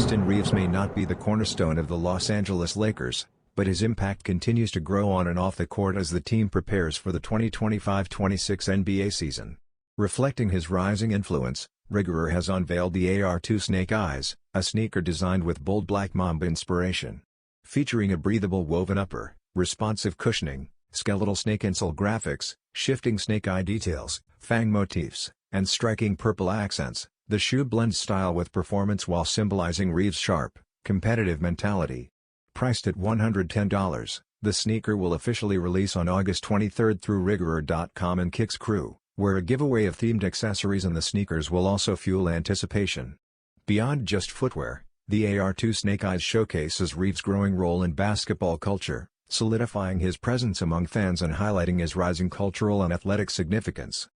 Austin Reaves may not be the cornerstone of the Los Angeles Lakers, but his impact continues to grow on and off the court as the team prepares for the 2025-26 NBA season. Reflecting his rising influence, Rigorer has unveiled the AR2 Snake Eyes, a sneaker designed with bold black mamba inspiration. Featuring a breathable woven upper, responsive cushioning, skeletal snake insole graphics, shifting snake eye details, fang motifs, and striking purple accents, the shoe blends style with performance while symbolizing Reaves' sharp, competitive mentality. Priced at $110, the sneaker will officially release on August 23 through Rigorer.com and Kicks Crew, where a giveaway of themed accessories and the sneakers will also fuel anticipation. Beyond just footwear, the AR2 Snake Eyes showcases Reaves' growing role in basketball culture, solidifying his presence among fans and highlighting his rising cultural and athletic significance.